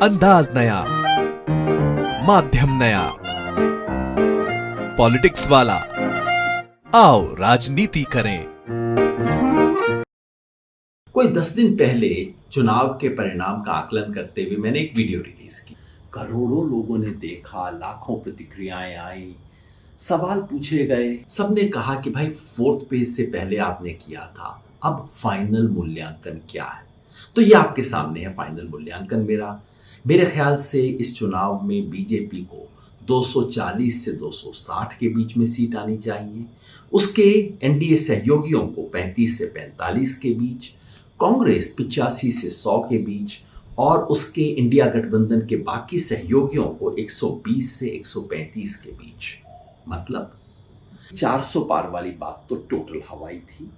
अंदाज नया, माध्यम नया, पॉलिटिक्स वाला। आओ राजनीति करें। कोई 10 दिन पहले चुनाव के परिणाम का आकलन करते हुए मैंने एक वीडियो रिलीज की। करोड़ों लोगों ने देखा, लाखों प्रतिक्रियाएं आई, सवाल पूछे गए। सबने कहा कि भाई 4th पेज से पहले आपने किया था, अब फाइनल मूल्यांकन क्या है? तो ये आपके सामने है फाइनल मूल्यांकन मेरे ख्याल से इस चुनाव में बीजेपी को 240 से 260 के बीच में सीट आनी चाहिए। उसके एनडीए सहयोगियों को 35 से 45 के बीच, कांग्रेस 85 से 100 के बीच और उसके इंडिया गठबंधन के बाकी सहयोगियों को 120 से 135 के बीच। मतलब 400 पार वाली बात तो टोटल हवाई थी।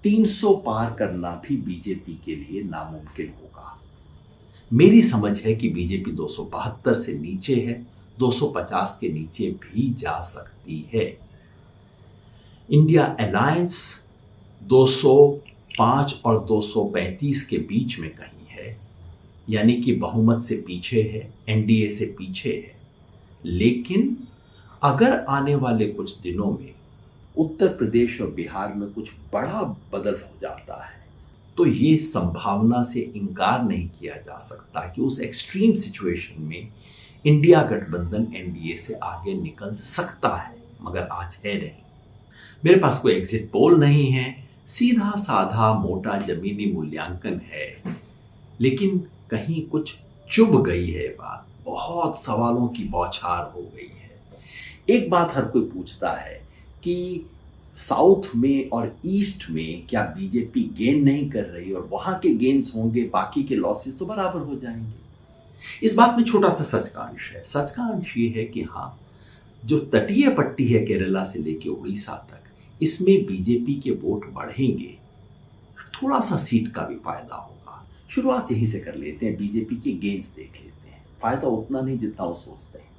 300 पार करना भी बीजेपी के लिए नामुमकिन होगा। मेरी समझ है कि बीजेपी 272 से नीचे है, 250 के नीचे भी जा सकती है। इंडिया अलायंस 205 और 235 के बीच में कहीं है, यानी कि बहुमत से पीछे है, एनडीए से पीछे है। लेकिन अगर आने वाले कुछ दिनों में उत्तर प्रदेश और बिहार में कुछ बड़ा बदल हो जाता है तो ये संभावना से इनकार नहीं किया जा सकता कि उस एक्सट्रीम सिचुएशन में इंडिया गठबंधन एनडीए से आगे निकल सकता है, मगर आज है नहीं। मेरे पास कोई एग्जिट पोल नहीं है, सीधा साधा मोटा जमीनी मूल्यांकन है, लेकिन कहीं कुछ चुभ गई है बात, बहुत सवालों की बौछार हो गई है। एक बात हर कोई पूछता है कि साउथ में और ईस्ट में क्या बीजेपी गेन नहीं कर रही, और वहां के गेन्स होंगे, बाकी के लॉसेस तो बराबर हो जाएंगे। इस बात में छोटा सा सच का अंश है। सच का अंश ये है कि हाँ, जो तटीय पट्टी है केरला से लेके उड़ीसा तक, इसमें बीजेपी के वोट बढ़ेंगे, थोड़ा सा सीट का भी फायदा होगा। शुरुआत यहीं से कर लेते हैं, बीजेपी के गेन्स देख लेते हैं। फायदा उतना नहीं जितना वो सोचते हैं।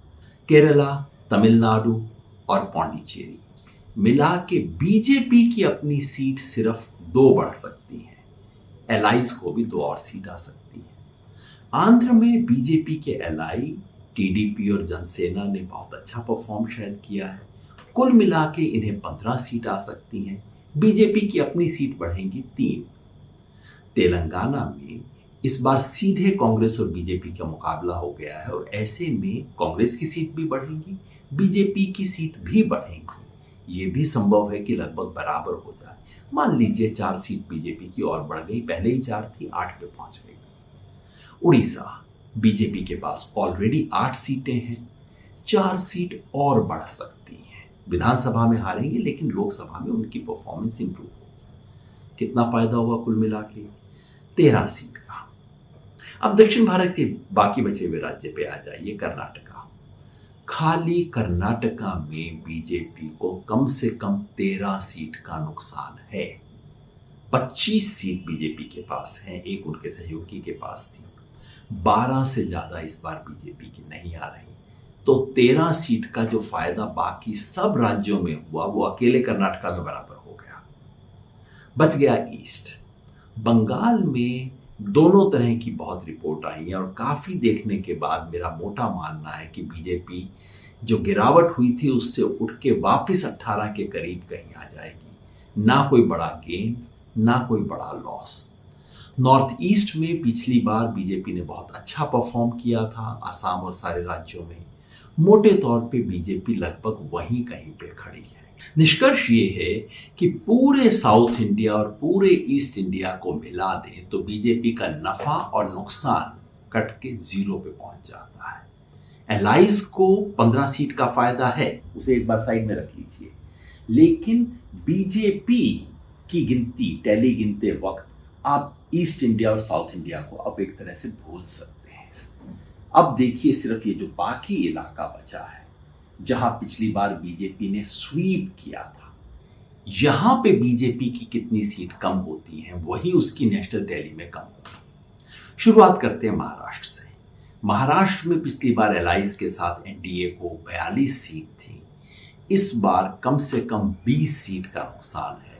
केरला, तमिलनाडु और पौंडीचेरी मिला के बीजेपी की अपनी सीट सिर्फ 2 बढ़ सकती है। एलाइज को भी 2 और सीट आ सकती है। आंध्र में बीजेपी के एलाई, टीडीपी और जनसेना ने बहुत अच्छा परफॉर्म शायद किया है। कुल मिला के इन्हें 15 सीट आ सकती हैं। बीजेपी की अपनी सीट बढ़ेंगी 3। तेलंगाना में इस बार सीधे कांग्रेस और बीजेपी का मुकाबला हो गया है, और ऐसे में कांग्रेस की सीट भी बढ़ेंगी, बीजेपी की सीट भी बढ़ेंगी। ये भी संभव है कि लगभग बराबर हो जाए। मान लीजिए 4 सीट बीजेपी की और बढ़ गई, पहले ही 4 थी, 8 पे पहुंच गई। उड़ीसा, बीजेपी के पास ऑलरेडी 8 सीटें हैं, 4 सीट और बढ़ सकती हैं। विधानसभा में हारेंगे, लेकिन लोकसभा में उनकी परफॉर्मेंस इंप्रूव होगी। कितना फायदा हुआ कुल मिला के? 13 सीट का। अब दक्षिण भारत के बाकी बचे हुए राज्य पे आ जाइए। कर्नाटका, खाली कर्नाटका में बीजेपी को कम से कम 13 सीट का नुकसान है। 25 सीट बीजेपी के पास है, एक उनके सहयोगी के पास थी। 12 से ज्यादा इस बार बीजेपी की नहीं आ रही, तो 13 सीट का जो फायदा बाकी सब राज्यों में हुआ वो अकेले कर्नाटका में बराबर हो गया। बच गया ईस्ट। बंगाल में दोनों तरह की बहुत रिपोर्ट आई है, और काफी देखने के बाद मेरा मोटा मानना है कि बीजेपी जो गिरावट हुई थी उससे उठ के वापस 18 के करीब कहीं आ जाएगी। ना कोई बड़ा गेन, ना कोई बड़ा लॉस। नॉर्थ ईस्ट में पिछली बार बीजेपी ने बहुत अच्छा परफॉर्म किया था, असम और सारे राज्यों में। मोटे तौर पे बीजेपी लगभग वहीं कहीं पे खड़ी है। निष्कर्ष ये है कि पूरे साउथ इंडिया और पूरे ईस्ट इंडिया को मिला दें तो बीजेपी का नफा और नुकसान कट के 0 पे पहुंच जाता है। एलाइज को 15 सीट का फायदा है, उसे एक बार साइड में रख लीजिए। लेकिन बीजेपी की गिनती, टैली गिनते वक्त आप ईस्ट इंडिया और साउथ इंडिया को अब एक तरह से भूल सकते हैं। अब देखिए सिर्फ ये जो बाकी इलाका बचा है, जहां पिछली बार बीजेपी ने स्वीप किया था, यहां पे बीजेपी की कितनी सीट कम होती है, वही उसकी नेशनल टैली में कम होती है। शुरुआत करते हैं महाराष्ट्र से। महाराष्ट्र में पिछली बार एलाइज के साथ एनडीए को 42 सीट थी। इस बार कम से कम 20 सीट का नुकसान है।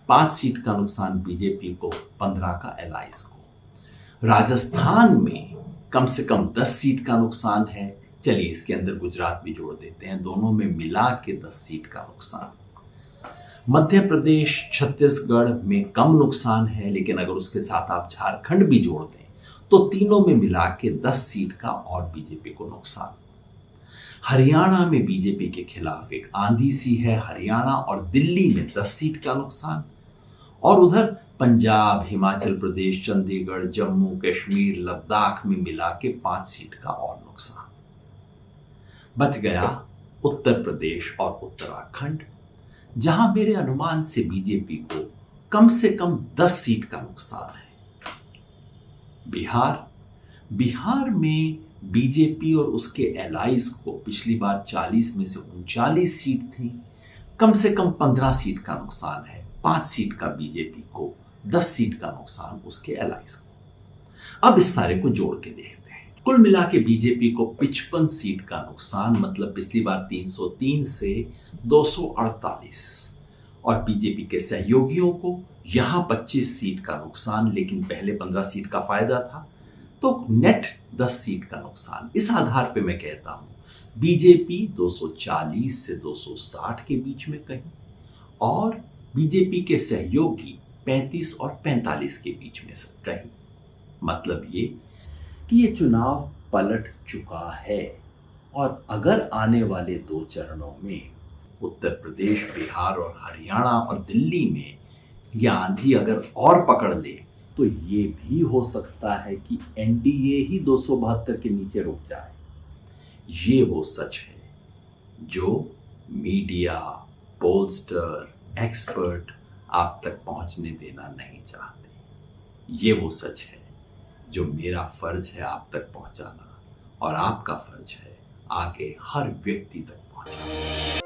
5 सीट का नुकसान बीजेपी को, 15 का एलाइज को। राजस्थान में कम से कम 10 सीट का नुकसान है। चलिए इसके अंदर गुजरात भी जोड़ देते हैं, दोनों में मिला के 10 सीट का नुकसान। मध्य प्रदेश छत्तीसगढ़ में कम नुकसान है, लेकिन अगर उसके साथ आप झारखंड भी जोड़ दें तो तीनों में मिला के 10 सीट का और बीजेपी को नुकसान। हरियाणा में बीजेपी के खिलाफ एक आंधी सी है, हरियाणा और दिल्ली में 10 सीट का नुकसान, और उधर पंजाब, हिमाचल प्रदेश, चंडीगढ़, जम्मू कश्मीर, लद्दाख में मिला के 5 सीट का और नुकसान। बच गया उत्तर प्रदेश और उत्तराखंड, जहां मेरे अनुमान से बीजेपी को कम से कम 10 सीट का नुकसान है। बिहार में बीजेपी और उसके एलाइज को पिछली बार 40 में से 39 सीट थी, कम से कम 15 सीट का नुकसान है। 5 सीट का बीजेपी को, 10 सीट का नुकसान उसके एलाइज को। अब इस सारे को जोड़ के देखते हैं। कुल मिला के बीजेपी को 55 सीट का नुकसान, मतलब पिछली बार 303 से 248, और बीजेपी के सहयोगियों को यहां 25 सीट का नुकसान, लेकिन पहले 15 सीट का फायदा था, तो नेट 10 सीट का नुकसान। इस आधार पे मैं कहता हूं बीजेपी 240 से 260 के बीच में कहीं, और बीजेपी के सहयोगी 35 और 45 के बीच में कहीं। मतलब ये कि ये चुनाव पलट चुका है, और अगर आने वाले 2 चरणों में उत्तर प्रदेश, बिहार और हरियाणा और दिल्ली में यह आंधी अगर और पकड़ ले, तो ये भी हो सकता है कि एनडीए ही 272 के नीचे रुक जाए। ये वो सच है जो मीडिया, पोलस्टर, एक्सपर्ट आप तक पहुंचने देना नहीं चाहते। ये वो सच है जो मेरा फर्ज है आप तक पहुंचाना, और आपका फर्ज है आगे हर व्यक्ति तक पहुंचाना।